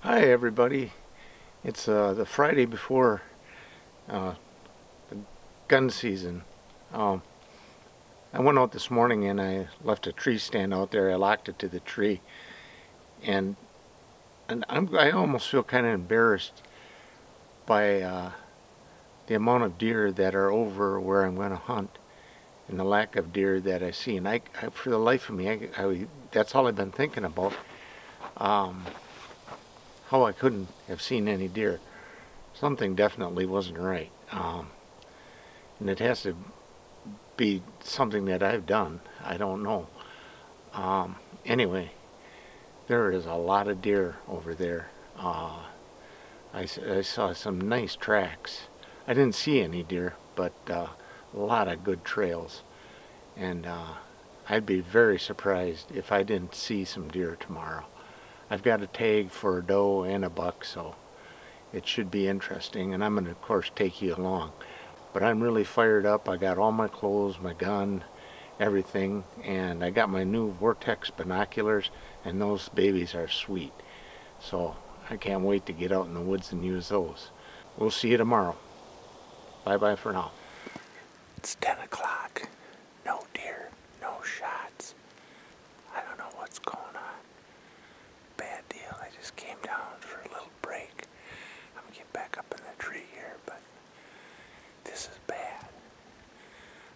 Hi everybody, it's the Friday before the gun season. I went out this morning and I left a tree stand out there. I locked it to the tree, and I almost feel kind of embarrassed by the amount of deer that are over where I'm going to hunt and the lack of deer that I see. And I for the life of me, that's all I've been thinking about. How I couldn't have seen any deer. Something definitely wasn't right. And it has to be something that I've done. I don't know. Anyway, there is a lot of deer over there. I saw some nice tracks. I didn't see any deer, but a lot of good trails. And I'd be very surprised if I didn't see some deer tomorrow. I've got a tag for a doe and a buck, so it should be interesting, and I'm going to of course take you along. But I'm really fired up. I got all my clothes, my gun, everything, and I got my new Vortex binoculars, and those babies are sweet. So I can't wait to get out in the woods and use those. We'll see you tomorrow. Bye bye for now. It's 10 o'clock. No deer, no shots. I don't know what's going on. Bad deal. I just came down for a little break. I'm gonna get back up in the tree here, but this is bad.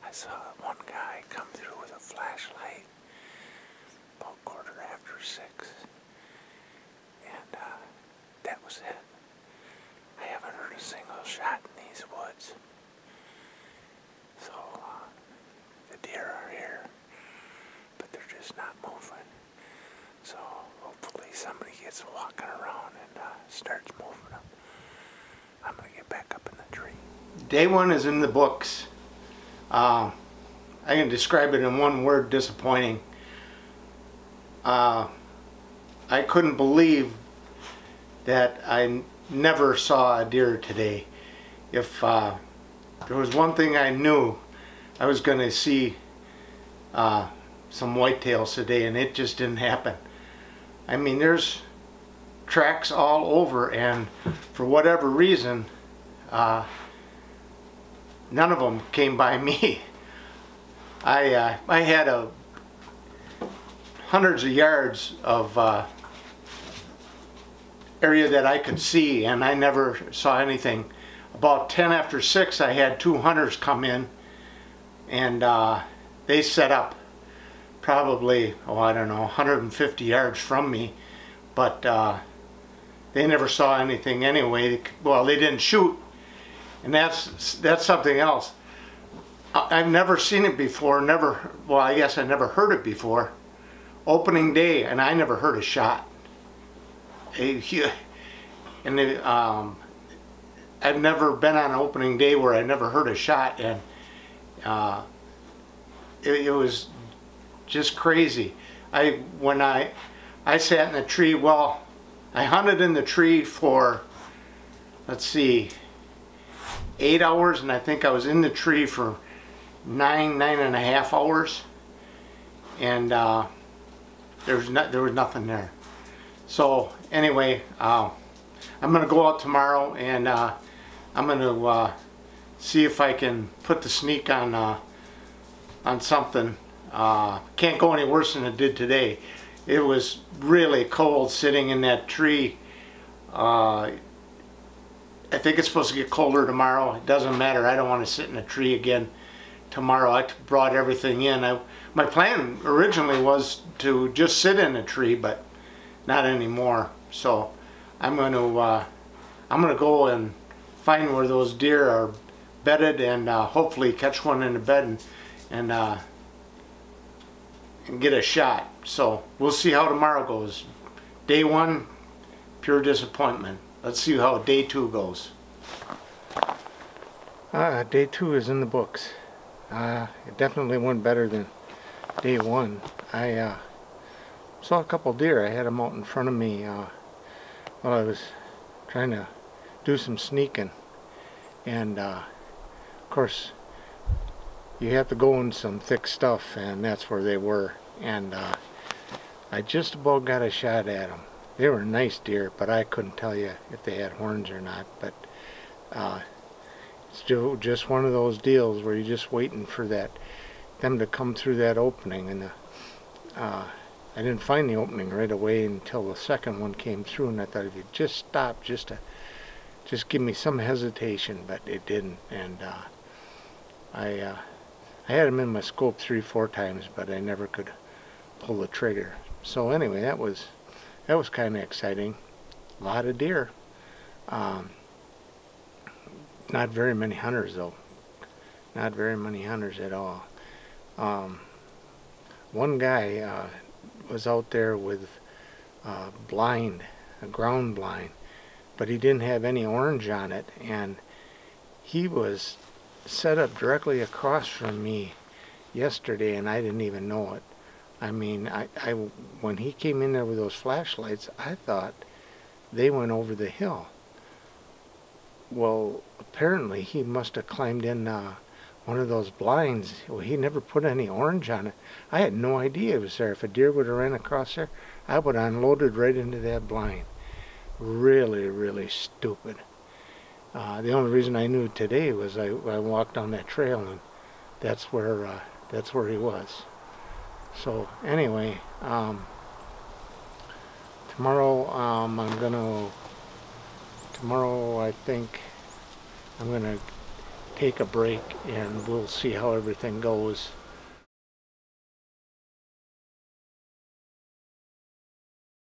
I saw one guy come through with a flashlight about 6:15, and that was it. I haven't heard a single shot in these woods. So the deer are here, but they're just not moving. So hopefully somebody gets walking around and starts moving them. I'm going to get back up in the tree. Day one is in the books. I can describe it in one word: disappointing. I couldn't believe that I never saw a deer today. If there was one thing I knew, I was going to see some whitetails today, and it just didn't happen. I mean, there's tracks all over, and for whatever reason, none of them came by me. I had hundreds of yards of area that I could see, and I never saw anything. About 10 after 6, I had 2 hunters come in, and they set up probably, I don't know, 150 yards from me, but they never saw anything anyway. Well, they didn't shoot, and that's something else. I've never seen it before. Well, I guess I never heard it before. Opening day, and I never heard a shot. And I've never been on an opening day where I never heard a shot, and it was just crazy. When I sat in the tree, well, I hunted in the tree for, let's see, 8 hours, and I think I was in the tree for 9.5 hours, and there was nothing there. So anyway, I'm gonna go out tomorrow, and I'm gonna see if I can put the sneak on something. Can't go any worse than it did today. It was really cold sitting in that tree. I think it's supposed to get colder tomorrow. It doesn't matter. I don't want to sit in a tree again tomorrow. I brought everything in. My plan originally was to just sit in a tree, but not anymore. So I'm going to go and find where those deer are bedded, and hopefully catch one in the bed and get a shot. So we'll see how tomorrow goes. Day one, pure disappointment. Let's see how day two goes. Day two is in the books. It definitely went better than day one. I saw a couple deer. I had them out in front of me while I was trying to do some sneaking, and of course you have to go in some thick stuff, and that's where they were, and I just about got a shot at them. They were nice deer, but I couldn't tell you if they had horns or not. But it's just one of those deals where you're just waiting for them to come through that opening. And I didn't find the opening right away until the second one came through, and I thought if you just stop, just give me some hesitation, but it didn't. And I had him in my scope 3-4 times, but I never could pull the trigger. So anyway, that was kind of exciting. A lot of deer. Not very many hunters though. Not very many hunters at all. One guy was out there with a ground blind, but he didn't have any orange on it, and he was set up directly across from me yesterday, and I didn't even know it. I mean, when he came in there with those flashlights, I thought they went over the hill. Well, apparently he must have climbed in one of those blinds. Well, he never put any orange on it. I had no idea it was there. If a deer would have ran across there, I would have unloaded right into that blind. Really, really stupid. The only reason I knew today was I walked down that trail, and that's where he was. So anyway, tomorrow I think I'm gonna take a break, and we'll see how everything goes